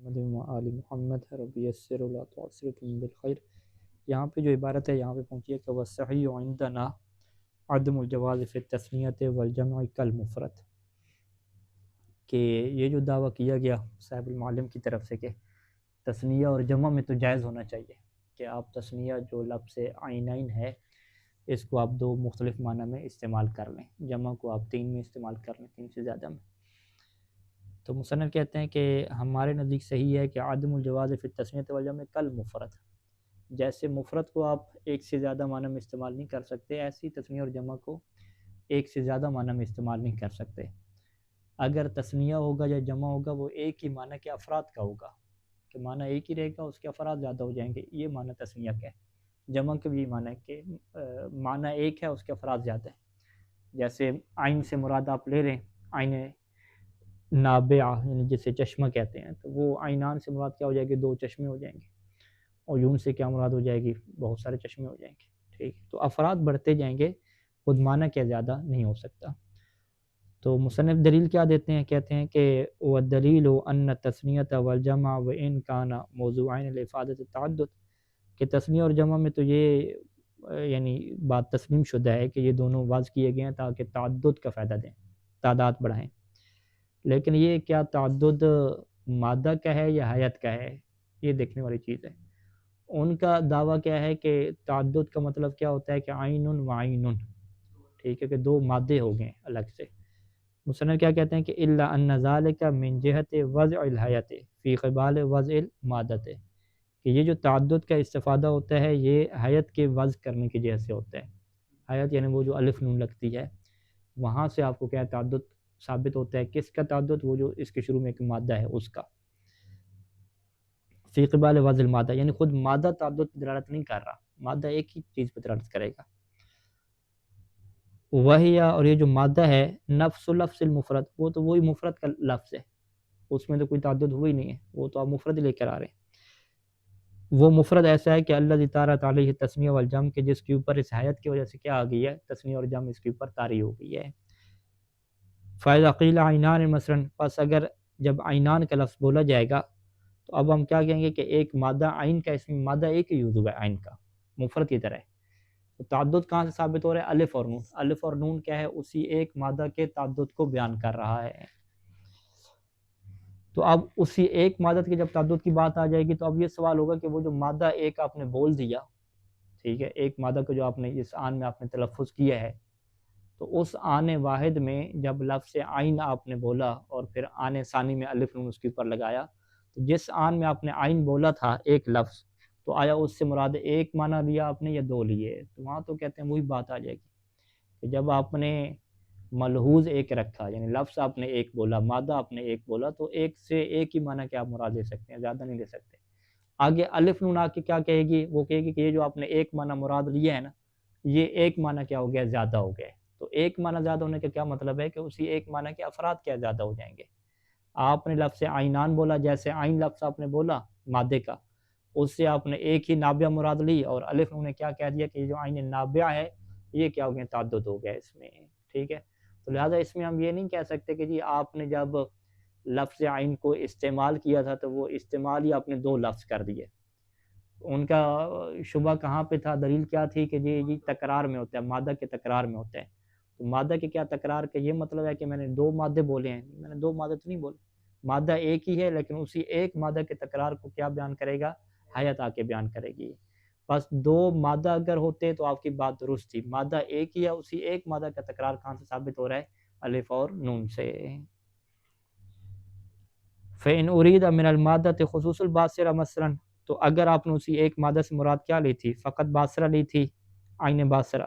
محمد و آل محمد رب یسر ولا تعسر بالخیر۔ یہاں پہ جو عبارت ہے یہاں پہ پہنچی ہے کہ والصحیح عندنا عدم الجواز فی التثنیۃ والجمع کالمفرد، کہ یہ جو دعویٰ کیا گیا صاحب المعلم کی طرف سے کہ تثنیہ اور جمع میں تو جائز ہونا چاہیے کہ آپ تثنیہ جو لفظ عینین ہے اس کو آپ دو مختلف معنی میں استعمال کر لیں، جمع کو آپ تین میں استعمال کر لیں، تین سے زیادہ میں۔ تو مصنف کہتے ہیں کہ ہمارے نزدیک صحیح ہے کہ عدم الجواز فی التثنیۃ والجمع کالمفرد، جیسے مفرد کو آپ ایک سے زیادہ معنی میں استعمال نہیں کر سکتے، ایسی تثنیہ اور جمع کو ایک سے زیادہ معنی میں استعمال نہیں کر سکتے۔ اگر تثنیہ ہوگا یا جمع ہوگا وہ ایک ہی معنی کے افراد کا ہوگا، کہ معنی ایک ہی رہے گا، اس کے افراد زیادہ ہو جائیں گے، یہ معنی تثنیہ کا ہے۔ جمع کا بھی معنی ہے کہ معنی ایک ہے، اس کے افراد زیادہ ہیں۔ جیسے عین سے مراد آپ لے رہے ہیں عین نابعہ، یعنی جسے چشمہ کہتے ہیں، تو وہ عینان سے مراد کیا ہو جائے گی؟ دو چشمے ہو جائیں گے۔ اور یون سے کیا مراد ہو جائے گی؟ بہت سارے چشمے ہو جائیں گے، ٹھیک۔ تو افراد بڑھتے جائیں گے، خود معنی کیا زیادہ نہیں ہو سکتا۔ تو مصنف دلیل کیا دیتے ہیں؟ کہتے ہیں کہ وَالدَّلِيلُ أَنَّ التَّثْنِيَةَ وَالْجَمْعَ وَإِنْ كَانَ مَوْضُوعَيْنِ لِإِفَادَةِ التَّعَدُّدِ، کہ تثنیہ اور جمع میں تو یہ یعنی بات تسلیم شدہ ہے کہ یہ دونوں وضع کیے گئے ہیں تاکہ تعدد کا فائدہ دیں، تعداد بڑھائیں۔ لیکن یہ کیا تعدد مادہ کا ہے یا حیت کا ہے؟ یہ دیکھنے والی چیز ہے۔ ان کا دعویٰ کیا ہے کہ تعدد کا مطلب کیا ہوتا ہے کہ عین و عین، ٹھیک ہے، کہ دو مادے ہو گئے الگ سے۔ مصنف کیا کہتے ہیں کہ الا ان ذلک من جہت وضع الحیت فی قبال وضع المادۃ، کہ یہ جو تعدد کا استفادہ ہوتا ہے یہ حیت کے وضع کرنے کی جہت سے ہوتا ہے۔ حیت یعنی وہ جو الف نون لگتی ہے، وہاں سے آپ کو کیا تعدد ثابت ہوتا ہے۔ کس کا تعدد؟ وہ جو اس کے شروع میں ایک مادہ ہے اس کا، فی قبال وضع المادہ، یعنی خود مادہ تعدد پہ دلالت نہیں کر رہا، مادہ ایک ہی چیز پہ دلالت کرے گا۔ وہی، اور یہ جو مادہ ہے نفس لفظ المفرد، وہ تو وہی مفرد کا لفظ ہے، اس میں تو کوئی تعدد ہوئی نہیں ہے، وہ تو آپ مفرد لے کر آ رہے ہیں۔ وہ مفرد ایسا ہے کہ اللہ طارت علیہ تسمیہ والجمع، کے جس کے اوپر اس حیت کی وجہ سے کیا آ گئی ہے؟ تسمیہ اور جمع اس کے اوپر طاری ہو گئی ہے۔ فَإِذَا قِيلَ عَيْنَانِ مثلاً، پس اگر جب عینان کا لفظ بولا جائے گا تو اب ہم کیا کہیں گے کہ ایک مادہ عین کا، اس میں مادہ ایک ہی یوز ہوا ہے عین کا، مفرد کی طرح ہے۔ تو تعدد کہاں سے ثابت ہو رہا ہے؟ الف اور نون۔ الف اور نون کیا ہے؟ اسی ایک مادہ کے تعدد کو بیان کر رہا ہے۔ تو اب اسی ایک مادہ کی جب تعدد کی بات آ جائے گی تو اب یہ سوال ہوگا کہ وہ جو مادہ ایک آپ نے بول دیا، ٹھیک ہے، ایک مادہ کو جو آپ نے اس آن میں آپ نے تلفظ کیا ہے، تو اس آن واحد میں جب لفظ عین آپ نے بولا اور پھر آن ثانی میں الف نون اس کے اوپر لگایا، تو جس آن میں آپ نے عین بولا تھا ایک لفظ، تو آیا اس سے مراد ایک معنی لیا آپ نے یا دو لیے؟ تو وہاں تو کہتے ہیں وہی بات آ جائے گی کہ جب آپ نے ملحوظ ایک رکھا، یعنی لفظ آپ نے ایک بولا، مادہ آپ نے ایک بولا، تو ایک سے ایک ہی معنی کیا آپ مراد لے سکتے ہیں، زیادہ نہیں لے سکتے۔ آگے الف نون آ کے کیا کہے گی؟ وہ کہے گی کہ یہ جو آپ نے ایک معنی مراد لیا ہے نا، یہ ایک معنی کیا ہو گیا؟ زیادہ ہو گیا۔ تو ایک معنی زیادہ ہونے کا کیا مطلب ہے کہ اسی ایک معنی کے افراد کیا زیادہ ہو جائیں گے۔ آپ نے لفظ عینان بولا، جیسے عین لفظ آپ نے بولا مادے کا، اس سے آپ نے ایک ہی نابعہ مراد لی، اور الف نون نے کیا کہہ دیا کہ یہ جو عین نابعہ ہے یہ کیا ہو گیا؟ تعدد ہو گیا اس میں، ٹھیک ہے۔ تو لہٰذا اس میں ہم یہ نہیں کہہ سکتے کہ جی آپ نے جب لفظ عین کو استعمال کیا تھا تو وہ استعمال ہی آپ نے دو لفظ کر دیے۔ ان کا شبہ کہاں پہ تھا؟ دلیل کیا تھی کہ جی تکرار میں ہوتا ہے، مادہ کے تکرار میں ہوتا ہے۔ تو مادہ کے کیا تکرار کا یہ مطلب ہے کہ میں نے دو مادے بولے ہیں؟ میں نے دو مادے تو نہیں بولے، مادہ ایک ہی ہے، لیکن اسی ایک مادہ کے تکرار کو کیا بیان کرے گا؟ حیت آ کے بیان کرے گی۔ بس دو مادہ اگر ہوتے تو آپ کی بات درست تھی، مادہ ایک ہی ہے، اسی ایک مادہ کا تکرار کہاں سے ثابت ہو رہا ہے؟ الف اور نون سے۔ فَإِنْ أُرِيدَ مِنَ الْمَادَّةِ خُصُوصُ الْبَاصِرَةِ مثلاً، تو اگر آپ نے اسی ایک مادہ سے مراد کیا لی تھی؟ فقط باصرہ لی تھی، عین باصرہ،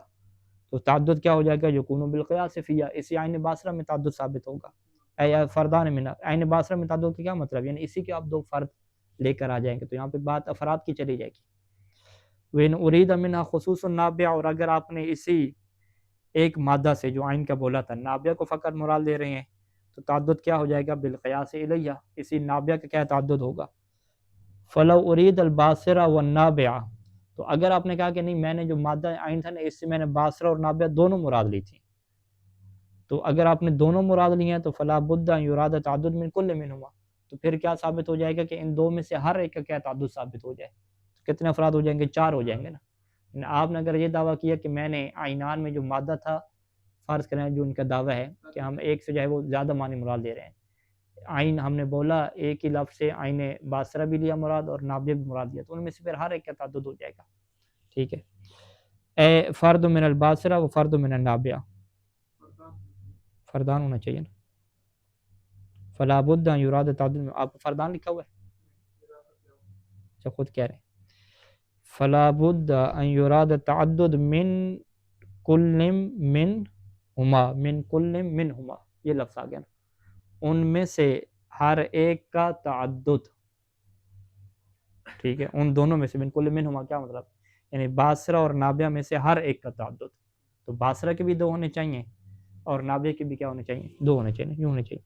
تو تعدد کیا ہو جائے گا؟ یکون بالقیاس فیہا، اسی عین باصرہ میں تعدد ثابت ہوگا۔ اے فردان من، عین باصرہ میں تعدد کا کیا مطلب؟ یعنی اسی کے آپ دو فرد لے کر آ جائیں گے، تو یہاں پہ بات افراد کی چلی جائے گی۔ وَإِنْ أُرِيدَ مِنْهَا خُصُوصُ النَّابِعَ، اور اگر آپ نے اسی ایک مادہ سے جو عین کا بولا تھا نابعہ کو فقط مراد لے رہے ہیں، تو تعدد کیا ہو جائے گا؟ بالقیاس الیہ، اسی نابعہ کا کیا تعدد ہوگا۔ فلو ارید الباصرہ والنابعہ، تو اگر آپ نے کہا کہ نہیں میں نے جو مادہ عین تھا نا اس سے میں نے باصرہ اور نابعہ دونوں مراد لی تھی، تو اگر آپ نے دونوں مراد لی ہیں تو فلا بد ان یراد تعدد من کل منہما، تو پھر کیا ثابت ہو جائے گا کہ ان دو میں سے ہر ایک کا کیا تعدد ثابت ہو جائے. تو کتنے افراد ہو جائیں گے؟ 4 ہو جائیں گے نا. آپ نے اگر یہ دعویٰ کیا کہ میں نے عینان میں جو مادہ تھا، فرض کریں جو ان کا دعویٰ ہے کہ ہم ایک سے جو ہے وہ زیادہ معنی مراد لے رہے ہیں، عین ہم نے بولا ایک ہی لفظ سے عین باصرہ بھی لیا مراد اور نابیہ بھی مراد لیا، تو ان میں سے پھر ہر ایک کا تعدد ہو جائے گا. ٹھیک ہے. اے فرد من الباصرہ و فرد من النابیہ، فردان ہونا چاہیے نا. فلا بد ان یراد تعدد، آپ فردان لکھا ہوا ہے؟ اچھا خود کہہ رہے ہیں. فلا بد ان یراد تعدد من کل منہما، من کل منہما، یہ لفظ آ گیا نا. ان میں سے ہر ایک کا تعدد. ٹھیک ہے، ان دونوں میں سے، من کل منہما کیا مطلب؟ یعنی باصرہ اور نابیہ میں سے ہر ایک کا تعدد. تو باصرہ کے بھی 2 ہونے چاہیے اور نابیہ کے بھی کیا ہونے چاہیے؟ 2 ہونے چاہیے، یوں ہونے چاہیے.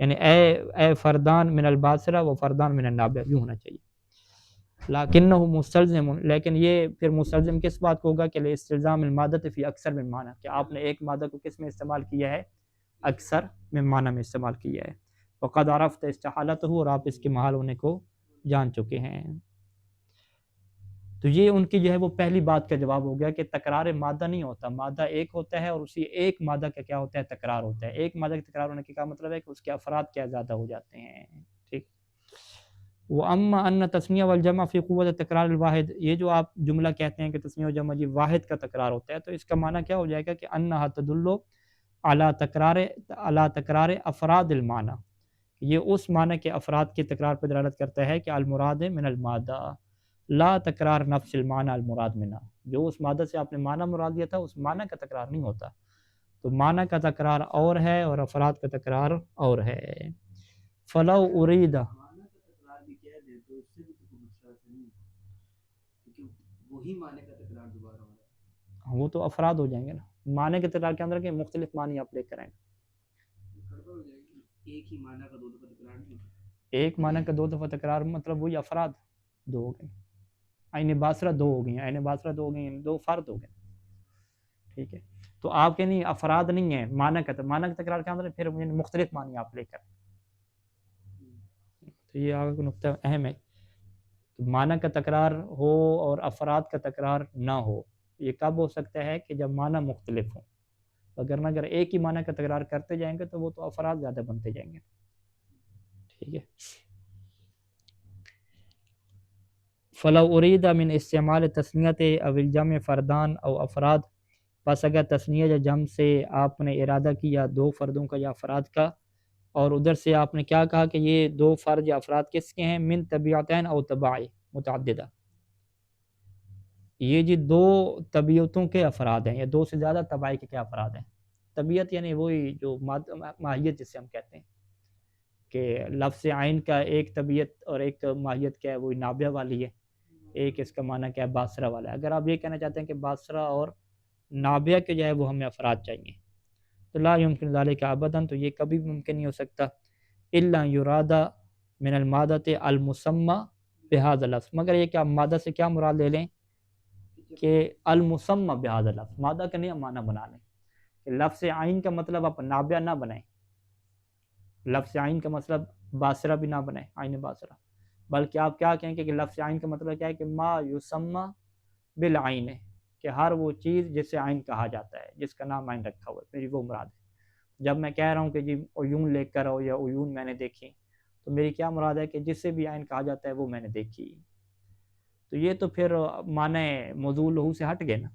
یعنی اے فردان من الباصرہ و فردان من النابیہ، یوں ہونا چاہیے. لیکنہ مستلزم، لیکن یہ پھر مستلزم کس بات کو ہوگا کہ استلزام المادۃ فی اکثر من معنی، کہ آپ نے ایک مادہ کو کس میں استعمال کیا ہے؟ اکثر من معنی میں استعمال کیا ہے. وقد عرفت استحالتہ، اور آپ اس کے محال ہونے کو جان چکے ہیں. تو یہ ان کی جو ہے وہ پہلی بات کا جواب ہو گیا کہ تکرار مادہ نہیں ہوتا، مادہ ایک ہوتا ہے اور اسی ایک مادہ کا کیا ہوتا ہے؟ تکرار ہوتا ہے. ایک مادہ کے تکرار ہونے کا کیا مطلب ہے؟ کہ اس کے افراد کیا زیادہ ہو جاتے ہیں. ٹھیک. وَأَمَّا أَنَّ تَثْنِيَةَ وَالْجَمْعَ فِي قُوَّةِ تَكْرَارِ الْوَاحِدِ، یہ جو آپ جملہ کہتے ہیں کہ تثنیہ و جمع جی واحد کا تکرار ہوتا ہے، تو اس کا معنی کیا ہو جائے گا کہ أَنَّهَا تَدُلُّ عَلَى تَكْرَارِ أَفْرَادِ الْمَعنَى، یہ اس معنی کے افراد کی تکرار پر دلالت کرتا ہے کہ المراد من المادہ لا تکرار نفس المعنی المراد منها، جو اس مادہ سے آپ نے معنی مراد لیا تھا اس معنی کا تکرار نہیں ہوتا. تو معنی کا تکرار اور ہے اور افراد کا تکرار اور ہے. فلو ارید، وہ تو افراد ہو جائیں گے نا. معنی کے تکرار کے اندر کہ مختلف معنی آپ لے کر آئیں. ایک ہی معنی کا 2 دفعہ تکرار نہیں ہوتا. ایک معنی کا 2 دفعہ تکرار مطلب وہی افراد 2 ہو گئے. عین باصرہ 2 ہو گئی، عین باصرہ 2 ہو گئی، 2 فرد ہو گئے. ٹھیک ہے. تو آپ کے نہیں افراد نہیں ہیں، معنی کا تکرار کے اندر پھر مختلف معنی آپ لے کر. تو یہ آگے نقطہ اہم ہے. معنی کا تکرار ہو اور افراد کا تکرار نہ ہو، یہ کب ہو سکتا ہے؟ کہ جب معنی مختلف ہوں. اگر ایک ہی معنی کا تکرار کرتے جائیں گے تو وہ تو افراد زیادہ بنتے جائیں گے. ٹھیک ہے. فلو ارید من استعمال تثنیت او الجمع فردان او افراد، پس اگر تثنیہ یا جمع سے آپ نے ارادہ کیا 2 فردوں کا یا افراد کا، اور ادھر سے آپ نے کیا کہا کہ یہ 2 فرد یا افراد کس کے ہیں؟ من طبیعتین او طباع متعددہ، یہ جی 2 طبیعتوں کے افراد ہیں یا 2 سے زیادہ طباع کے کیا افراد ہیں. طبیعت یعنی وہی جو ماہیت جسے ہم کہتے ہیں کہ لفظ عین کا ایک طبیعت اور ایک ماہیت کیا ہے، وہی نابیہ والی ہے. ایک اس کا معنی کیا ہے؟ باصرہ والا ہے. اگر آپ یہ کہنا چاہتے ہیں کہ باصرہ اور نابیہ کے جو ہے وہ ہمیں افراد چاہیے، تو لا یمکن ذالک ابدا، تو یہ کبھی بھی ممکن نہیں ہو سکتا. الا یراد من المادۃ المسمى بهذا اللفظ، مگر یہ کہ آپ مادہ سے کیا مراد لے لیں؟ کہ المسمى بهذا اللفظ، مادہ کا نہیں معنی بنا لیں کہ لفظ عین کا مطلب آپ نابیہ نہ بنائیں، لفظ عین کا مطلب باصرہ بھی نہ بنائیں، عین باصرہ، بلکہ آپ کیا کہیں کہ لفظ عین کا مطلب کیا ہے؟ کہ ما یسمى بالعین، کہ ہر وہ چیز جسے عین کہا جاتا ہے، جس کا نام عین رکھا ہوا ہے، میری وہ مراد ہے. جب میں کہہ رہا ہوں کہ جی عیون لے کر آؤ یا عیون میں نے دیکھی، تو میری کیا مراد ہے؟ کہ جس سے بھی عین کہا جاتا ہے وہ میں نے دیکھی. تو یہ تو پھر معنی موضوع لہو سے ہٹ گئے نا.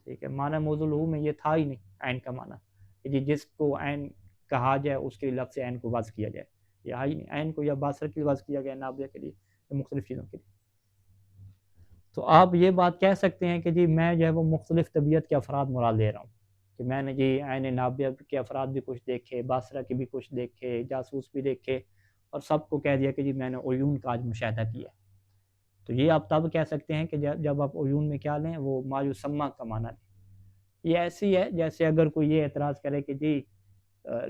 ٹھیک ہے. معنی موضوع لہو میں یہ تھا ہی نہیں عین کا معنی کہ جی جس کو عین کہا جائے اس کے لفظ عین کو وضع کیا جائے، یہ ہی نہیں. عین کو یا باصرہ کے لیے وضع کیا گیا، نابیہ کے لیے، مختلف چیزوں کے لیے. تو آپ یہ بات کہہ سکتے ہیں کہ جی میں جو ہے وہ مختلف طبیعت کے افراد مراد لے رہا ہوں، کہ میں نے جی عین نابیہ کے افراد بھی کچھ دیکھے، باصرہ کے بھی کچھ دیکھے، جاسوس بھی دیکھے، اور سب کو کہہ دیا کہ جی میں نے عیون کا آج مشاہدہ کیا. تو یہ آپ تب کہہ سکتے ہیں کہ جب آپ عیون میں کیا لیں؟ وہ ما یسمى کا معنی لیں. یہ ایسی ہے جیسے اگر کوئی یہ اعتراض کرے کہ جی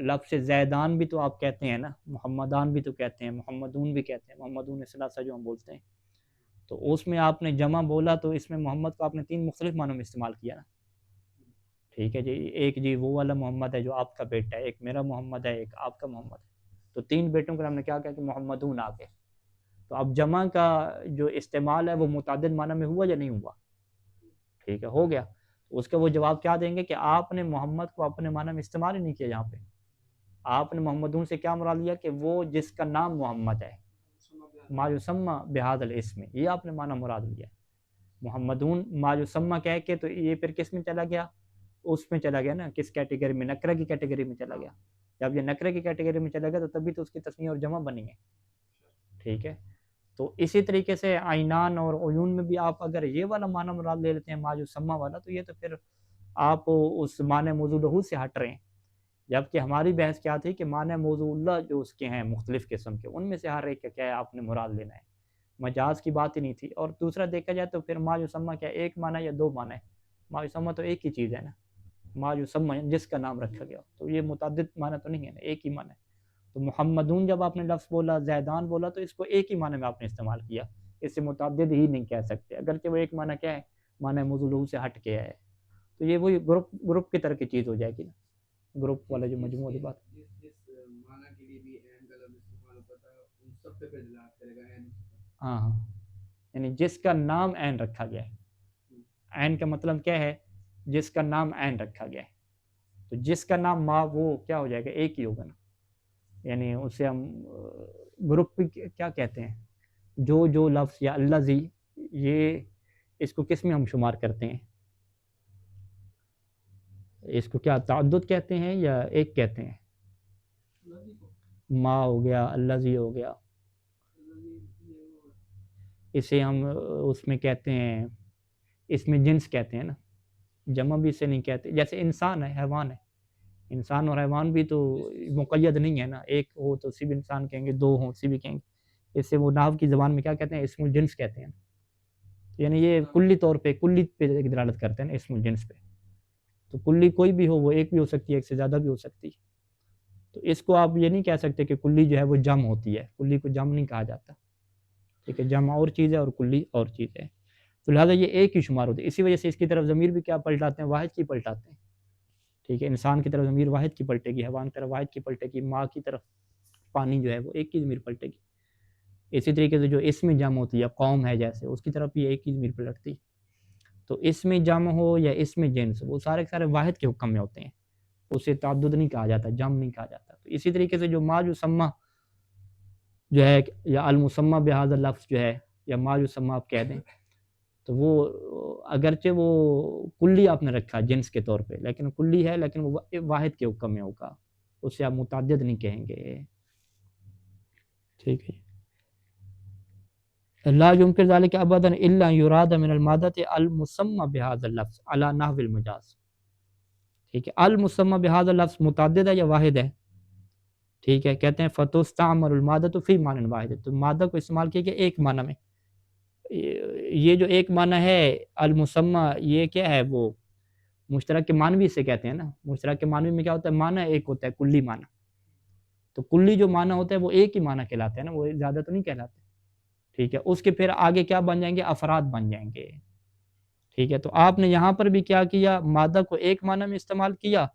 لفظ زیدان بھی تو آپ کہتے ہیں نا، محمدان بھی تو کہتے ہیں، محمدون بھی کہتے ہیں، محمدون ثلاثہ جو ہم بولتے ہیں، تو اس میں آپ نے جمع بولا تو اس میں محمد کو آپ نے 3 مختلف معنوں میں استعمال کیا نا. ٹھیک ہے جی. ایک جی وہ والا محمد ہے جو آپ کا بیٹا ہے، ایک میرا محمد ہے، ایک آپ کا محمد ہے. تو 3 بیٹوں کا ہم نے کیا کہا کہ محمدون آ گئے. تو اب جمع کا جو استعمال ہے وہ متعدد معنی میں ہوا یا نہیں ہوا؟ ٹھیک ہے، ہو گیا. اس کا وہ جواب کیا دیں گے کہ آپ نے محمد کو اپنے معنی میں استعمال ہی نہیں کیا. یہاں پہ آپ نے محمدون سے کیا مراد لیا کہ وہ جس کا نام محمد ہے، ما یسمى بہذا الاسم، یہ آپ نے معنی مراد لیا. محمدون ما یسمى کہہ کے تو یہ پھر کس میں چلا گیا؟ اس میں چلا گیا نا، کس کیٹیگری میں؟ نکرہ کی کیٹیگری میں چلا گیا. جب یہ نکرہ کی کیٹیگری میں چلا گیا تو تبھی تو اس کی تثنیہ اور جمع بنی ہے. ٹھیک ہے، تو اسی طریقے سے عینان اور عیون میں بھی آپ اگر یہ والا معنی مراد لے لیتے ہیں ما یسمى والا، تو یہ تو پھر آپ اس معنی موضوع لہو سے ہٹ رہے ہیں. جبکہ ہماری بحث کیا تھی کہ معنی موضوع اللہ جو اس کے ہیں مختلف قسم کے، ان میں سے ہر ایک کا کیا ہے آپ نے مراد لینا ہے. مجاز کی بات ہی نہیں تھی. اور دوسرا دیکھا جائے تو پھر ما یسمى کیا ایک معنی یا دو معنی ہے؟ ما یسمى تو ایک ہی چیز ہے نا، ما یسمى جس کا نام رکھا گیا، تو یہ متعدد معنی تو نہیں ہے نا، ایک ہی معنی ہے. تو محمدون جب آپ نے لفظ بولا، زیدان بولا، تو اس کو ایک ہی معنی میں آپ نے استعمال کیا، اس سے متعدد ہی نہیں کہہ سکتے، اگرچہ وہ ایک معنی کیا ہے، معنی موضوع لہو سے ہٹ کے ہے. تو یہ وہی گروپ کی طرح کی چیز ہو جائے گی نا، گروپ والا جو مجموعہ کی بات. ہاں ہاں، یعنی جس کا نام عین رکھا گیا ہے. عین کا مطلب کیا ہے؟ جس کا نام عین رکھا گیا ہے. تو جس کا نام ما، وہ کیا ہو جائے گا؟ ایک ہی ہوگا نا. یعنی اسے ہم گروپ کیا کہتے ہیں؟ جو لفظ یا الذی، یہ اس کو کس میں ہم شمار کرتے ہیں؟ اس کو کیا تعدد کہتے ہیں یا ایک کہتے ہیں؟ ما ہو گیا، الذی ہو گیا، اسے ہم اس میں کہتے ہیں، اس میں جنس کہتے ہیں نا، جمع بھی اسے نہیں کہتے. جیسے انسان ہے، حیوان ہے، انسان اور حیوان بھی تو مقید نہیں ہے نا، ایک ہو تو اسی بھی انسان کہیں گے، دو ہوں اسی بھی کہیں گے. اس سے وہ نحو کی زبان میں کیا کہتے ہیں؟ اسم الجنس کہتے ہیں. یعنی یہ کلی طور پہ، کلی پہ دلالت کرتے ہیں نا، اسم الجنس پہ. تو کلی کوئی بھی ہو، وہ ایک بھی ہو سکتی ہے، ایک سے زیادہ بھی ہو سکتی ہے. تو اس کو آپ یہ نہیں کہہ سکتے کہ کلی جو ہے وہ جم ہوتی ہے، کلی کو جم نہیں کہا جاتا. ٹھیک ہے، جمع اور چیز ہے اور کلی اور چیز ہے. تو لہٰذا یہ ایک ہی شمار ہوتی ہے. اسی وجہ سے اس کی طرف ضمیر بھی کیا پلٹاتے ہیں؟ واحد کی پلٹاتے ہیں. ٹھیک ہے، انسان کی طرف ضمیر واحد کی پلٹے گی، حیوان کی طرف واحد کی پلٹے گی، ماں کی طرف پانی جو ہے وہ ایک کی ضمیر پلٹے گی. اسی طریقے سے جو اسم جمع ہوتی ہے، قوم ہے جیسے، اس کی طرف بھی ایک کی ضمیر پلٹتی. تو اسم جمع ہو یا اسم جنس، وہ سارے کے سارے واحد کے حکم میں ہوتے ہیں، اسے تعدد نہیں کہا جاتا، جمع نہیں کہا جاتا. تو اسی طریقے سے جو ما یسمى جو ہے، یا المسمى بہذا لفظ جو ہے، یا ما یسمى آپ کہہ دیں، تو وہ اگرچہ وہ کلی آپ نے رکھا جنس کے طور پہ، لیکن کلی ہے، لیکن وہ واحد کے حکم میں ہوگا، اسے آپ متعدد نہیں کہیں گے. ٹھیک ہے، لا يمكن ذلك ابدا الا يراد من المادة المسمى بهذا اللفظ على نحو المجاز. ٹھیک ہے، المسمى بهذا اللفظ متعدد ہے یا واحد ہے؟ ٹھیک ہے، کہتے ہیں فتستعمل المادة في معنى واحد، تو مادہ کو استعمال کیا گیا ایک معنی میں. یہ جو ایک معنی ہے المسمى، یہ کیا ہے؟ وہ مشترک کے معنوی سے کہتے ہیں نا. مشترک کے معنوی میں کیا ہوتا ہے؟ معنی ایک ہوتا ہے، کلی معنی. تو کلی جو معنی ہوتا ہے وہ ایک ہی معنی کہلاتے ہیں نا، وہ زیادہ تو نہیں کہلاتے. ٹھیک ہے، اس کے پھر آگے کیا بن جائیں گے؟ افراد بن جائیں گے. ٹھیک ہے، تو آپ نے یہاں پر بھی کیا کیا؟ مادہ کو ایک معنی میں استعمال کیا،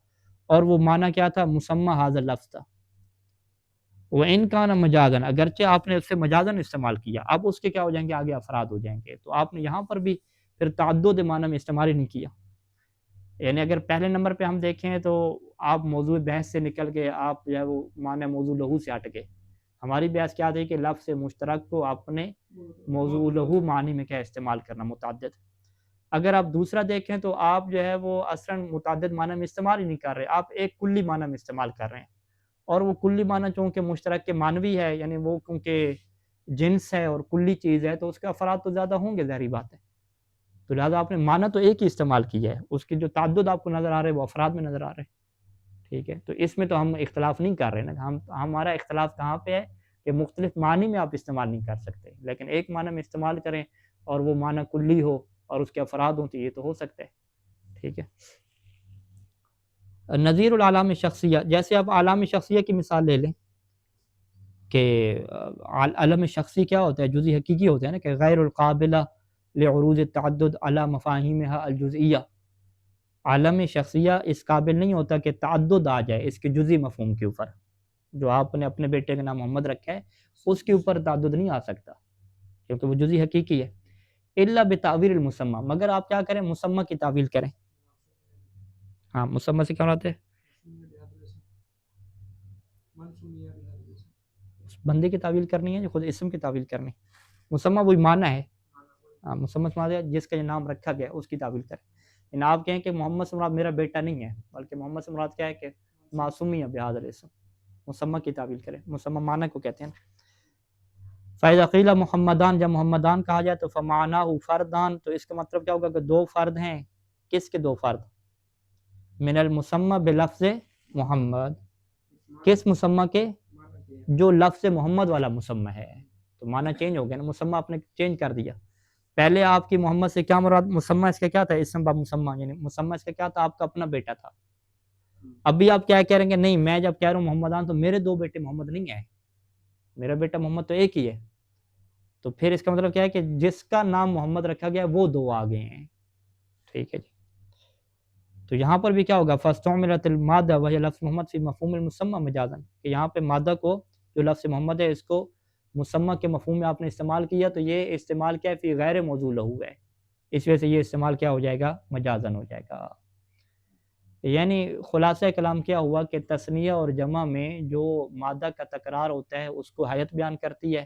اور وہ معنی کیا تھا؟ مسمى هذا اللفظ تھا. وَإِنْ كَانَ مَجَازًا، اگرچہ آپ نے اس سے مجازن استعمال کیا، اب اس کے کیا ہو جائیں گے؟ آگے افراد ہو جائیں گے. تو آپ نے یہاں پر بھی پھر تعدد معنی میں استعمال ہی نہیں کیا. یعنی اگر پہلے نمبر پہ ہم دیکھیں تو آپ موضوع بحث سے نکل کے آپ جو ہے وہ معنی موضوع لہو سے ہٹ گئے. ہماری بحث کیا تھی کہ لفظ مشترک کو اپنے موضوع لہو معنی میں کیا استعمال کرنا، متعدد. اگر آپ دوسرا دیکھیں تو آپ جو ہے وہ اصلاً متعدد معنی میں استعمال ہی نہیں کر رہے، آپ ایک کلی معنی میں استعمال کر رہے ہیں. اور وہ کلی معنی چونکہ مشترک کے معنوی ہے، یعنی وہ کیونکہ جنس ہے اور کلی چیز ہے، تو اس کے افراد تو زیادہ ہوں گے، ظاہری بات ہے. تو لہٰذا آپ نے معنی تو ایک ہی استعمال کیا ہے، اس کے جو تعدد آپ کو نظر آ رہے ہیں وہ افراد میں نظر آ رہے ہیں. ٹھیک ہے، تو اس میں تو ہم اختلاف نہیں کر رہے نا. ہمارا اختلاف کہاں پہ ہے کہ مختلف معنی میں آپ استعمال نہیں کر سکتے، لیکن ایک معنی میں استعمال کریں اور وہ معنی کلی ہو اور اس کے افراد ہوں، تو یہ تو ہو سکتا ہے. ٹھیک ہے، نظیر العلام شخصیہ، جیسے آپ علام شخصیہ کی مثال لے لیں کہ علم شخصی کیا ہوتا ہے؟ جزئی حقیقی ہوتا ہے نا، کہ غیر القابلہ لعروض التعدد علی مفاہیمها الجزئیہ. عالم شخصیہ اس قابل نہیں ہوتا کہ تعدد آ جائے اس کے جزئی مفہوم کے اوپر. جو آپ نے اپنے بیٹے کا نام محمد رکھا ہے اس کے اوپر تعدد نہیں آ سکتا، کیونکہ وہ جزئی حقیقی ہے. الا بتعویل المسمى، مگر آپ کیا کریں، مسمى کی تعویل کریں. ہاں مسمى سے کیا مراد ہے؟ اس بندے کی تعویل کرنی ہے جو خود اسم کی تعویل کرنی. مسمى وہی معنی ہے. ہاں مسمى سے مراد ہے جس کا یہ نام رکھا گیا اس کی تعویل کریں. یعنی آپ کہیں کہ محمد سے مراد میرا بیٹا نہیں ہے، بلکہ محمد سے مراد کیا ہے کہ معصومی بہذا الاسم. مسمى کی تعویل کریں، مسمى معنی کو کہتے ہیں. فَإِذَا قِيلَ محمدان، جب محمدان کہا جائے تو فَمَعْنَاهُ فَرْدان، تو اس کا مطلب کیا ہوگا کہ دو فرد ہیں. کس کے دو فرد؟ من المسمى بلفظ محمد، کس مسمى کے؟ جو لفظ محمد والا مسمى ہے. تو معنی چینج ہو گیا نا، مسمى آپ نے چینج کر دیا. پہلے آپ کی محمد سے کیا مراد، مسمى اس کا کیا تھا، اسم باب مسمى، یعنی مسمى اس کا کیا تھا، آپ کا اپنا بیٹا تھا. ابھی آپ کیا کہہ رہے ہیں کہ نہیں، میں جب کہہ رہا ہوں محمدان تو میرے دو بیٹے محمد نہیں ہیں، میرا بیٹا محمد تو ایک ہی ہے. تو پھر اس کا مطلب کیا ہے کہ جس کا نام محمد رکھا گیا وہ دو آگے ہیں. ٹھیک ہے جی. تو یہاں پر بھی کیا ہوگا، فاستعملت المادہ وہی لفظ محمد فی مفہوم المسمى مجازا، کہ یہاں پہ مادہ کو جو لفظ محمد ہے اس کو مسمى کے مفہوم میں آپ نے استعمال کیا، تو یہ استعمال کیا ہے، فی غیر موضوع لہو ہے، اس وجہ سے یہ استعمال کیا ہو جائے گا، مجازن ہو جائے گا. یعنی خلاصہ کلام کیا ہوا کہ تثنیہ اور جمع میں جو مادہ کا تکرار ہوتا ہے اس کو حیت بیان کرتی ہے.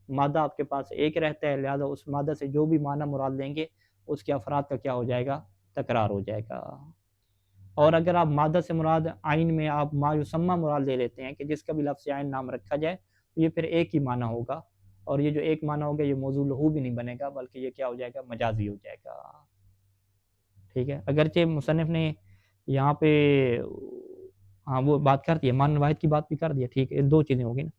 مادہ آپ کے پاس ایک رہتا ہے، لہذا اس مادہ سے جو بھی معنی مراد لیں گے اس کے افراد کا کیا ہو جائے گا، تکرار ہو جائے گا. اور اگر آپ مادہ سے مراد عین میں آپ ما یسمى مراد لے لیتے ہیں کہ جس کا بھی لفظ عین نام رکھا جائے تو یہ پھر ایک ہی معنی ہوگا، اور یہ جو ایک معنی ہوگا یہ موضوع لہو بھی نہیں بنے گا، بلکہ یہ کیا ہو جائے گا، مجازی ہو جائے گا. ٹھیک ہے. اگرچہ مصنف نے یہاں پہ ہاں وہ بات کر دی ہے، معنی واحد کی بات بھی کر دی ہے. ٹھیک ہے، دو چیزیں ہوگی نا.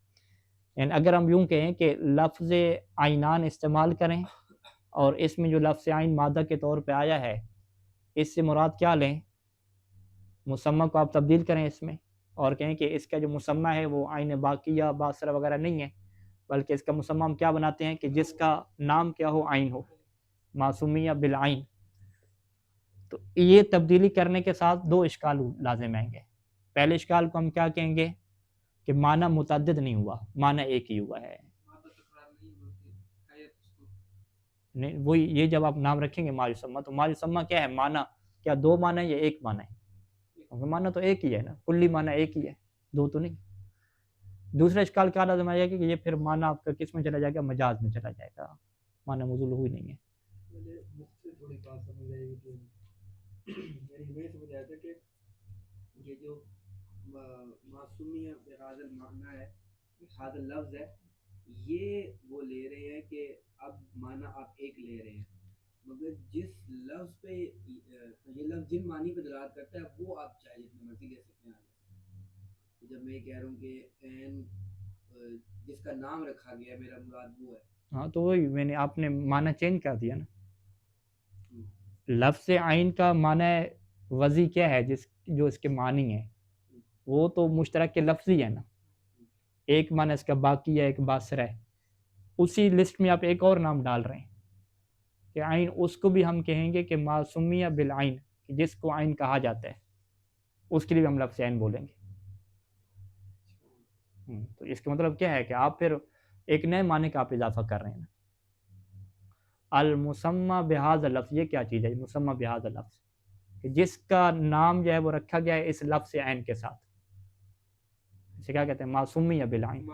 یعنی اگر ہم یوں کہیں کہ لفظ عینان استعمال کریں اور اس میں جو لفظ عین مادہ کے طور پہ آیا ہے اس سے مراد کیا لیں، مسمى کو آپ تبدیل کریں اس میں اور کہیں کہ اس کا جو مسمى ہے وہ عین باقیہ باصرہ وغیرہ نہیں ہے، بلکہ اس کا مسمى ہم کیا بناتے ہیں کہ جس کا نام کیا ہو، عین ہو، معصومیہ بالعین. تو یہ تبدیلی کرنے کے ساتھ دو اشکال لازم آئیں گے. پہلے اشکال کو ہم کیا کہیں گے کہ معنی متعدد نہیں ہوا، معنی ایک ہی ہوا ہے. نہیں وہی، یہ جب آپ نام رکھیں گے ما یسمى، تو ما یسمى کیا ہے، معنی کیا دو معنی ہے یا ایک معنی ہے؟ کیونکہ معنی تو ایک ہی ہے نا، کلی معنی ایک ہی ہے، دو تو نہیں. دوسرا اشکال کیا لازم آئے گا کہ یہ پھر معنی آپ کا کس میں چلا جائے گا، مجاز میں چلا جائے گا، معنی موضوع لہو ہی نہیں ہے. تھوڑی بات سمجھ آئے گی کہ یعنی میں سمجھ آیا تھا کہ یہ جو معصومیہ بہذا المعنی ہے، بہذا لفظ ہے، یہ وہ لے رہے ہیں کہ اب معنی آپ ایک لے رہے ہیں، مگر جس لفظ پہ یہ لفظ جن معنی پہ دلالت کرتا ہے وہ آپ چاہے جتنے مرضی لے سکتے ہیں آگے. جب میں کہہ رہا ہوں کہ عین جس کا نام رکھا گیا ہے میرا مراد وہ ہے. ہاں تو وہی میں نے آپ نے معنی چینج کر دیا نا. لفظ عین کا معنی وضعی کیا ہے، جو اس کے معنی ہے وہ تو مشترک کے لفظی ہے نا. ایک معنی اس کا باقی ہے، ایک باصرہ ہے. اسی لسٹ میں آپ ایک اور نام ڈال رہے ہیں کہ عین، اس کو بھی ہم کہیں گے کہ معصومیہ بالعین، کہ جس کو عین کہا جاتا ہے اس کے لیے ہم لفظ عین بولیں گے. تو اس کا مطلب کیا ہے کہ آپ پھر ایک نئے معنی کا آپ اضافہ کر رہے ہیں. المسمى بہذا لفظ، یہ کیا چیز ہے، مسمى بہذا لفظ، کہ جس کا نام جو ہے وہ رکھا گیا ہے اس لفظ عین کے ساتھ، اسے کیا کہتے ہیں، معصومیہ بالعین.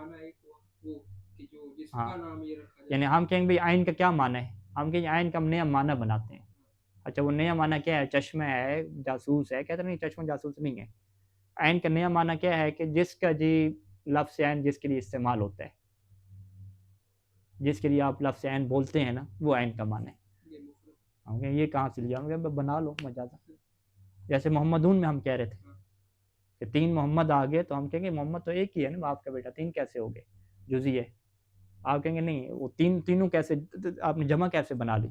ہاں یعنی ہم کہیں گے عین کا کیا معنی ہے، ہم کہیں عین کا ہم نیا معنی بناتے ہیں. اچھا وہ نیا معنی کیا ہے، چشمہ ہے، جاسوس ہے، کہتے نہیں چشمہ جاسوس نہیں ہے. عین کا نیا معنی کیا ہے کہ جس کا جی لفظ عین جس کے لیے استعمال ہوتا ہے، جس کے لیے آپ لفظ عین بولتے ہیں نا، وہ عین کا معنی ہے. ہم کہیں یہ کہاں سے لیا، ہم کہیں بنا لو مجازا. جیسے محمدون میں ہم کہہ رہے تھے کہ 3 محمد آ گئے تو ہم کہیں گے محمد تو ایک ہی ہے نا آپ کا بیٹا، 3 کیسے ہو گئے، جزئی ہے. آپ کہیں گے نہیں وہ تینوں کیسے، آپ نے جمع کیسے بنا لی.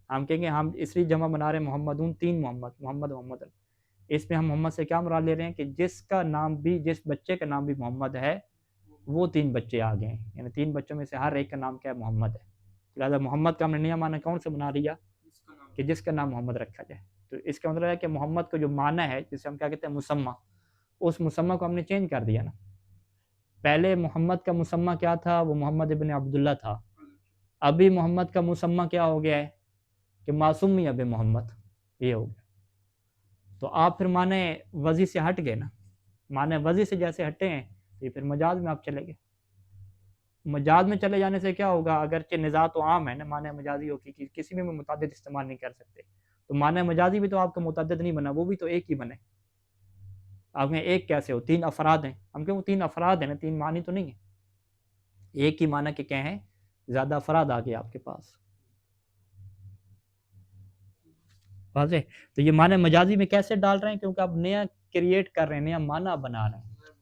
ہم کہیں گے ہم اس لیے جمع بنا رہے ہیں محمدون، 3 محمد. اس میں ہم محمد سے کیا مراد لے رہے ہیں کہ جس کا نام بھی، جس بچے کا نام بھی محمد ہے وہ 3 بچے آ گئے ہیں، یعنی 3 بچوں میں سے ہر ایک کا نام کیا ہے، محمد ہے. لہٰذا محمد کا ہم نے نیا معنی کون سے بنا لیا، کہ جس کا نام محمد رکھا جائے. تو اس کا مطلب ہے کہ محمد کا جو معنی ہے جسے ہم کیا کہتے ہیں مسمى، اس مسمى کو ہم نے چینج کر دیا نا. پہلے محمد کا مسمہ کیا تھا؟ وہ محمد ابن عبداللہ تھا. ابھی محمد کا مسمہ کیا ہو گیا ہے کہ معصومی اب محمد، یہ ہو گیا. تو آپ پھر معنی وضعی سے ہٹ گئے نا. معنی وضعی سے جیسے ہٹے ہیں تو یہ پھر مجاز میں آپ چلے گئے. مجاز میں چلے جانے سے کیا ہوگا؟ اگرچہ نزاع تو عام ہے نا، معنی مجازی ہو کہ کسی میں متعدد استعمال نہیں کر سکتے، تو معنی مجازی بھی تو آپ کا متعدد نہیں بنا، وہ بھی تو ایک ہی بنے. آپ میں ایک کیسے ہو؟ 3 افراد ہیں. ہم کہوں 3 افراد ہیں نا، 3 معنی تو نہیں ہے. ایک ہی معنی کہ کیا ہیں؟ زیادہ افراد آ گئے آپ کے پاس. واضح؟ تو یہ معنی مجازی میں کیسے ڈال رہے ہیں؟ کیونکہ آپ نیا کریٹ کر رہے ہیں، نیا معنی بنا رہے ہیں.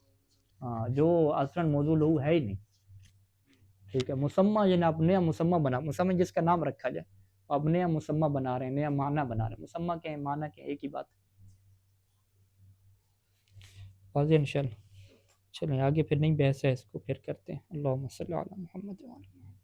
ہاں، جو اصلاً موضوع لہو ہے ہی نہیں. ٹھیک ہے، مسمہ یعنی آپ نیا مسمہ بنا، مسمہ جس کا نام رکھا جائے، آپ نیا مسمہ بنا رہے ہیں، نیا معنی بنا رہے ہیں. مسمہ کیا ہے، معنی کیا ہے، ایک ہی بات. واضح انشاءاللہ. چلیں آگے پھر نہیں بحث ہے، اس کو پھر کرتے ہیں. اللہم صلی علی محمد و علی محمد.